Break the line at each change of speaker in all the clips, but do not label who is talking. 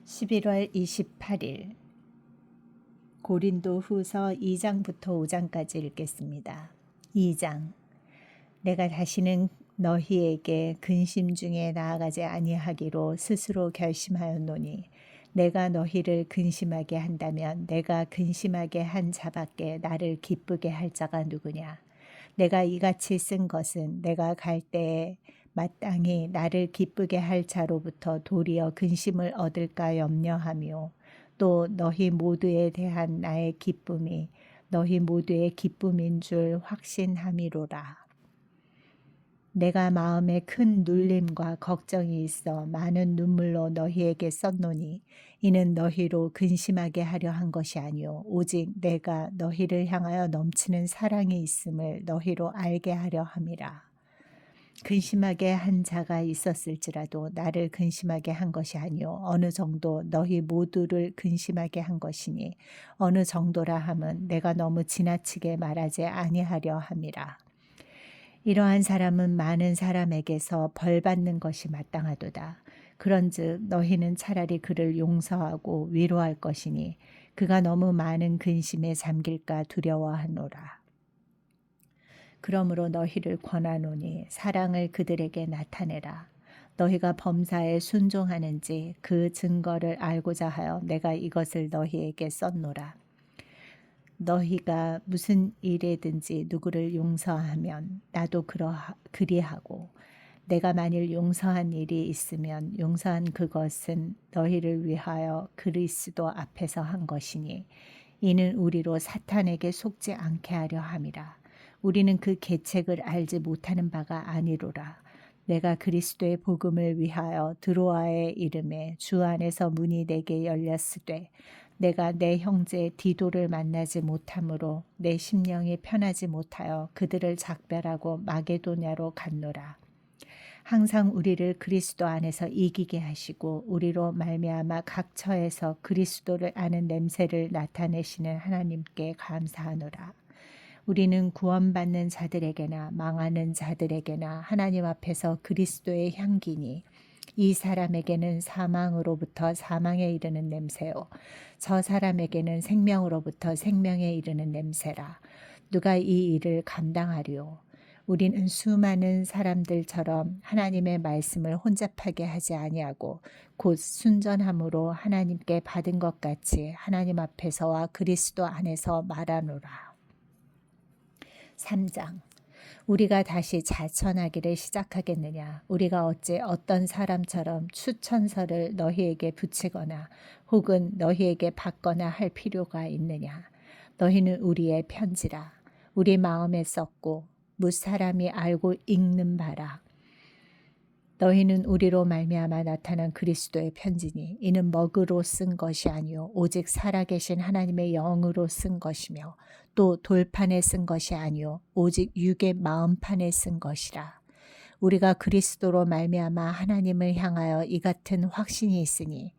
11월 28일 고린도 후서 2장부터 5장까지 읽겠습니다. 2장 내가 다시는 너희에게 근심 중에 나아가지 아니하기로 스스로 결심하였노니 내가 너희를 근심하게 한다면 내가 근심하게 한 자밖에 나를 기쁘게 할 자가 누구냐. 내가 이같이 쓴 것은 내가 갈 때에 마땅히 나를 기쁘게 할 자로부터 도리어 근심을 얻을까 염려하며 또 너희 모두에 대한 나의 기쁨이 너희 모두의 기쁨인 줄 확신함이로라. 내가 마음에 큰 눌림과 걱정이 있어 많은 눈물로 너희에게 썼노니 이는 너희로 근심하게 하려 한 것이 아니요 오직 내가 너희를 향하여 넘치는 사랑이 있음을 너희로 알게 하려 함이라. 근심하게 한 자가 있었을지라도 나를 근심하게 한 것이 아니요 어느 정도 너희 모두를 근심하게 한 것이니 어느 정도라 함은 내가 너무 지나치게 말하지 아니하려 함이라. 이러한 사람은 많은 사람에게서 벌 받는 것이 마땅하도다. 그런즉 너희는 차라리 그를 용서하고 위로할 것이니 그가 너무 많은 근심에 잠길까 두려워하노라. 그러므로 너희를 권하노니 사랑을 그들에게 나타내라. 너희가 범사에 순종하는지 그 증거를 알고자 하여 내가 이것을 너희에게 썼노라. 너희가 무슨 일에든지 누구를 용서하면 나도 그리하고 내가 만일 용서한 일이 있으면 용서한 그것은 너희를 위하여 그리스도 앞에서 한 것이니 이는 우리로 사탄에게 속지 않게 하려 함이라. 우리는 그 계책을 알지 못하는 바가 아니로라. 내가 그리스도의 복음을 위하여 드로아의 이름에 주 안에서 문이 내게 열렸으되 내가 내 형제 디도를 만나지 못하므로 내 심령이 편하지 못하여 그들을 작별하고 마게도냐로 갔노라. 항상 우리를 그리스도 안에서 이기게 하시고 우리로 말미암아 각 처에서 그리스도를 아는 냄새를 나타내시는 하나님께 감사하노라. 우리는 구원받는 자들에게나 망하는 자들에게나 하나님 앞에서 그리스도의 향기니 이 사람에게는 사망으로부터 사망에 이르는 냄새요 저 사람에게는 생명으로부터 생명에 이르는 냄새라. 누가 이 일을 감당하리요. 우리는 수많은 사람들처럼 하나님의 말씀을 혼잡하게 하지 아니하고 곧 순전함으로 하나님께 받은 것 같이 하나님 앞에서와 그리스도 안에서 말하노라. 3장 우리가 다시 자천하기를 시작하겠느냐. 우리가 어찌 어떤 사람처럼 추천서를 너희에게 붙이거나 혹은 너희에게 받거나 할 필요가 있느냐. 너희는 우리의 편지라. 우리 마음에 썼고 무사람이 알고 읽는 바라. 너희는 우리로 말미암아 나타난 그리스도의 편지니 이는 먹으로 쓴 것이 아니요 오직 살아계신 하나님의 영으로 쓴 것이며 또 돌판에 쓴 것이 아니요 오직 육의 마음판에 쓴 것이라. 우리가 그리스도로 말미암아 하나님을 향하여 이 같은 확신이 있으니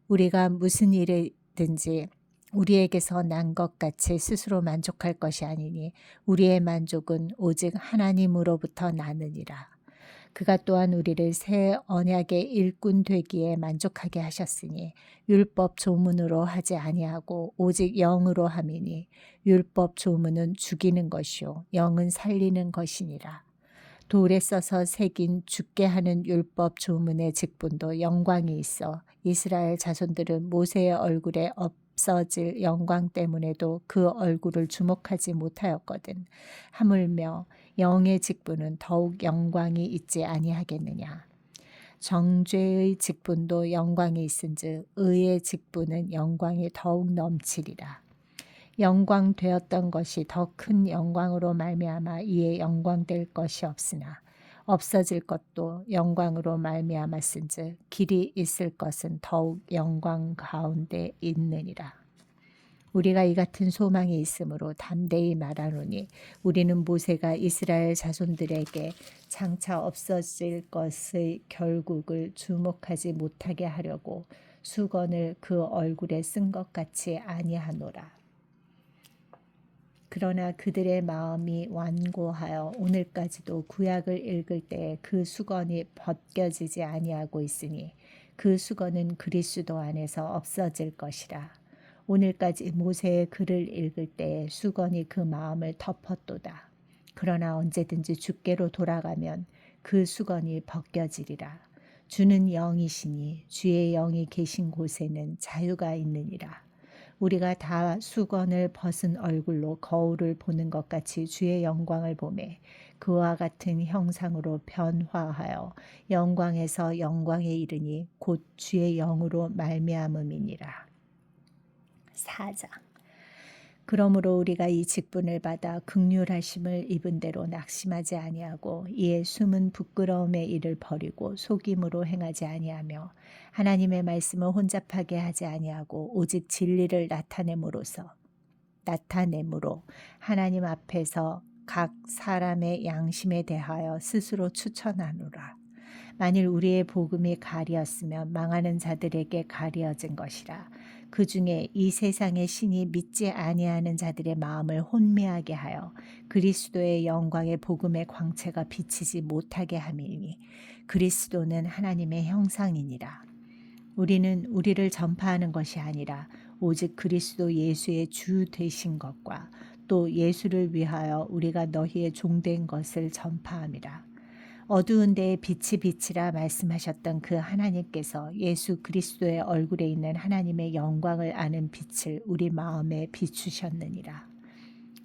우리가 무슨 일이든지 우리에게서 난 것 같이 스스로 만족할 것이 아니니 우리의 만족은 오직 하나님으로부터 나느니라. 그가 또한 우리를 새 언약의 일꾼 되기에 만족하게 하셨으니 율법 조문으로 하지 아니하고 오직 영으로 함이니 율법 조문은 죽이는 것이요 영은 살리는 것이니라. 돌에 써서 새긴 죽게 하는 율법 조문의 직분도 영광이 있어 이스라엘 자손들은 모세의 얼굴에 없어질 영광 때문에도 그 얼굴을 주목하지 못하였거든. 하물며 영의 직분은 더욱 영광이 있지 아니하겠느냐. 정죄의 직분도 영광이 있은즉 의의 직분은 영광이 더욱 넘치리라. 영광 되었던 것이 더 큰 영광으로 말미암아 이에 영광될 것이 없으나 없어질 것도 영광으로 말미암았은즉 길이 있을 것은 더욱 영광 가운데 있느니라. 우리가 이 같은 소망이 있으므로 담대히 말하노니 우리는 모세가 이스라엘 자손들에게 장차 없어질 것의 결국을 주목하지 못하게 하려고 수건을 그 얼굴에 쓴 것 같이 아니하노라. 그러나 그들의 마음이 완고하여 오늘까지도 구약을 읽을 때 그 수건이 벗겨지지 아니하고 있으니 그 수건은 그리스도 안에서 없어질 것이라. 오늘까지 모세의 글을 읽을 때에 수건이 그 마음을 덮었도다. 그러나 언제든지 주께로 돌아가면 그 수건이 벗겨지리라. 주는 영이시니 주의 영이 계신 곳에는 자유가 있느니라. 우리가 다 수건을 벗은 얼굴로 거울을 보는 것 같이 주의 영광을 보매 그와 같은 형상으로 변화하여 영광에서 영광에 이르니 곧 주의 영으로 말미암음이니라. 4장. 그러므로 우리가 이 직분을 받아 긍휼하심을 입은 대로 낙심하지 아니하고 이에 숨은 부끄러움의 일을 버리고 속임으로 행하지 아니하며 하나님의 말씀을 혼잡하게 하지 아니하고 오직 진리를 나타내므로 하나님 앞에서 각 사람의 양심에 대하여 스스로 추천하노라. 만일 우리의 복음이 가리었으면 망하는 자들에게 가리어진 것이라. 그 중에 이 세상의 신이 믿지 아니하는 자들의 마음을 혼미하게 하여 그리스도의 영광의 복음의 광채가 비치지 못하게 함이니 그리스도는 하나님의 형상이니라. 우리는 우리를 전파하는 것이 아니라 오직 그리스도 예수의 주 되신 것과 또 예수를 위하여 우리가 너희의 종된 것을 전파함이라. 어두운 데에 빛이 비치라 말씀하셨던 그 하나님께서 예수 그리스도의 얼굴에 있는 하나님의 영광을 아는 빛을 우리 마음에 비추셨느니라.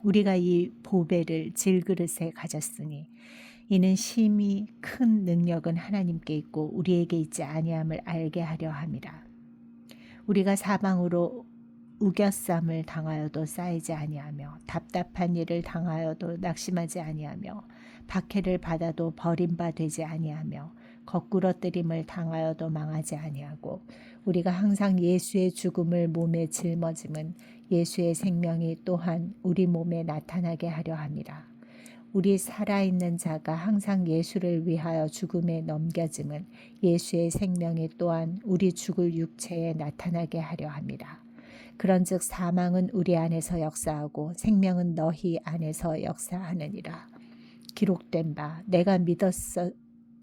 우리가 이 보배를 질그릇에 가졌으니 이는 심히 큰 능력은 하나님께 있고 우리에게 있지 아니함을 알게 하려 함이라. 우리가 사방으로 우겨쌈을 당하여도 쌓이지 아니하며 답답한 일을 당하여도 낙심하지 아니하며 박해를 받아도 버림바 되지 아니하며 거꾸러뜨림을 당하여도 망하지 아니하고 우리가 항상 예수의 죽음을 몸에 짊어짐은 예수의 생명이 또한 우리 몸에 나타나게 하려 함이라. 우리 살아있는 자가 항상 예수를 위하여 죽음에 넘겨짐은 예수의 생명이 또한 우리 죽을 육체에 나타나게 하려 함이라. 그런즉 사망은 우리 안에서 역사하고 생명은 너희 안에서 역사하느니라. 기록된 바 내가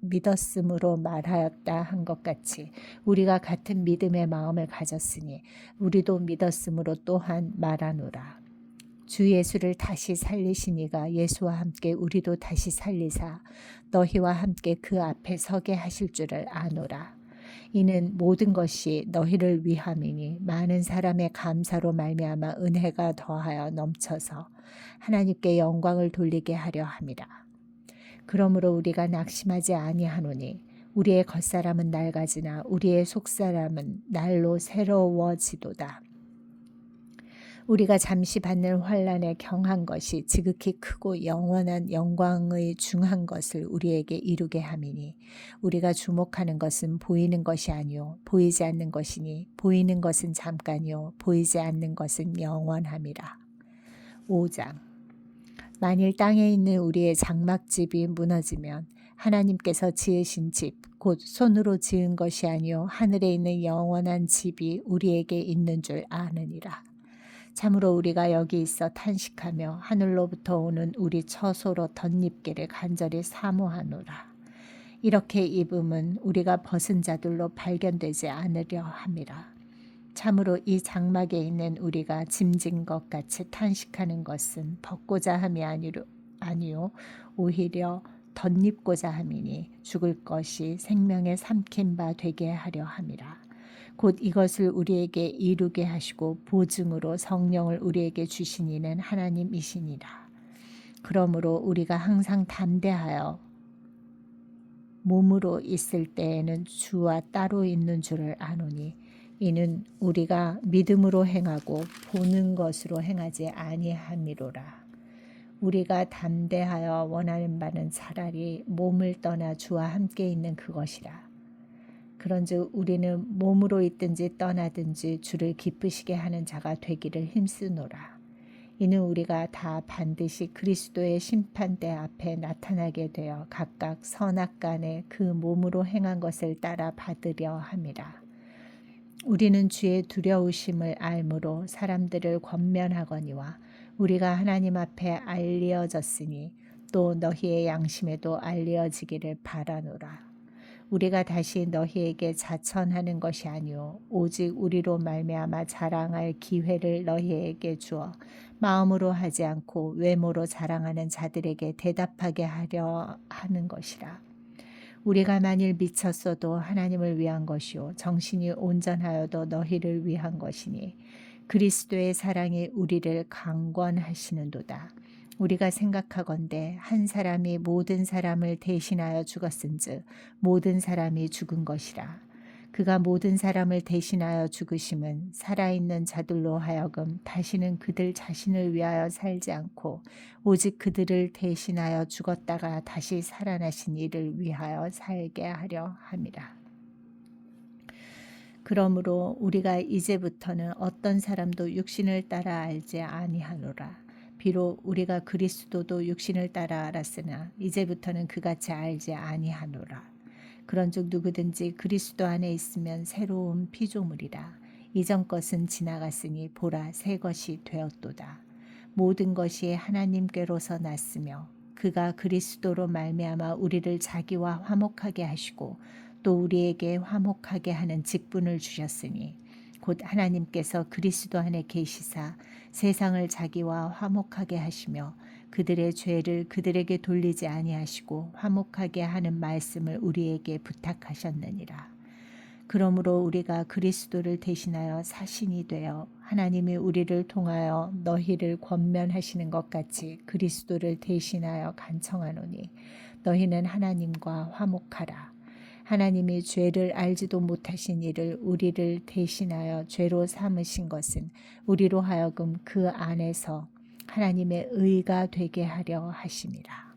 믿었음으로 말하였다 한 것 같이 우리가 같은 믿음의 마음을 가졌으니 우리도 믿었음으로 또한 말하노라. 주 예수를 다시 살리시니가 예수와 함께 우리도 다시 살리사 너희와 함께 그 앞에 서게 하실 줄을 아노라. 이는 모든 것이 너희를 위함이니 많은 사람의 감사로 말미암아 은혜가 더하여 넘쳐서 하나님께 영광을 돌리게 하려 함이라. 그러므로 우리가 낙심하지 아니하노니 우리의 겉사람은 낡아지나 우리의 속사람은 날로 새로워지도다. 우리가 잠시 받는 환난에 경한 것이 지극히 크고 영원한 영광의 중한 것을 우리에게 이루게 함이니 우리가 주목하는 것은 보이는 것이 아니요 보이지 않는 것이니 보이는 것은 잠깐이요 보이지 않는 것은 영원함이라. 5장. 만일 땅에 있는 우리의 장막집이 무너지면 하나님께서 지으신 집 곧 손으로 지은 것이 아니요 하늘에 있는 영원한 집이 우리에게 있는 줄 아느니라. 참으로 우리가 여기 있어 탄식하며 하늘로부터 오는 우리 처소로 덧입기를 간절히 사모하노라. 이렇게 입음은 우리가 벗은 자들로 발견되지 않으려 함이라. 참으로 이 장막에 있는 우리가 짐진 것 같이 탄식하는 것은 벗고자 함이 아니요 오히려 덧입고자 함이니 죽을 것이 생명에 삼킨 바 되게 하려 함이라. 곧 이것을 우리에게 이루게 하시고 보증으로 성령을 우리에게 주신 이는 하나님이시니라. 그러므로 우리가 항상 담대하여 몸으로 있을 때에는 주와 따로 있는 줄을 아노니 이는 우리가 믿음으로 행하고 보는 것으로 행하지 아니함이로라. 우리가 담대하여 원하는 바는 차라리 몸을 떠나 주와 함께 있는 그것이라. 그런즉 우리는 몸으로 있든지 떠나든지 주를 기쁘시게 하는 자가 되기를 힘쓰노라. 이는 우리가 다 반드시 그리스도의 심판대 앞에 나타나게 되어 각각 선악간에 그 몸으로 행한 것을 따라 받으려 함이라. 우리는 주의 두려우심을 알므로 사람들을 권면하거니와 우리가 하나님 앞에 알려졌으니 또 너희의 양심에도 알려지기를 바라노라. 우리가 다시 너희에게 자천하는 것이 아니요 오직 우리로 말미암아 자랑할 기회를 너희에게 주어 마음으로 하지 않고 외모로 자랑하는 자들에게 대답하게 하려 하는 것이라. 우리가 만일 미쳤어도 하나님을 위한 것이요 정신이 온전하여도 너희를 위한 것이니 그리스도의 사랑이 우리를 강권하시는도다. 우리가 생각하건대 한 사람이 모든 사람을 대신하여 죽었은즉 모든 사람이 죽은 것이라. 그가 모든 사람을 대신하여 죽으심은 살아있는 자들로 하여금 다시는 그들 자신을 위하여 살지 않고 오직 그들을 대신하여 죽었다가 다시 살아나신 이를 위하여 살게 하려 함이라. 그러므로 우리가 이제부터는 어떤 사람도 육신을 따라 알지 아니하노라. 비록 우리가 그리스도도 육신을 따라 알았으나 이제부터는 그같이 알지 아니하노라. 그런즉 누구든지 그리스도 안에 있으면 새로운 피조물이라. 이전 것은 지나갔으니 보라 새 것이 되었도다. 모든 것이 하나님께로서 났으며 그가 그리스도로 말미암아 우리를 자기와 화목하게 하시고 또 우리에게 화목하게 하는 직분을 주셨으니 곧 하나님께서 그리스도 안에 계시사 세상을 자기와 화목하게 하시며 그들의 죄를 그들에게 돌리지 아니하시고 화목하게 하는 말씀을 우리에게 부탁하셨느니라. 그러므로 우리가 그리스도를 대신하여 사신이 되어 하나님이 우리를 통하여 너희를 권면하시는 것 같이 그리스도를 대신하여 간청하노니 너희는 하나님과 화목하라. 하나님이 죄를 알지도 못하신 이를 우리를 대신하여 죄로 삼으신 것은 우리로 하여금 그 안에서 하나님의 의가 되게 하려 하심이라.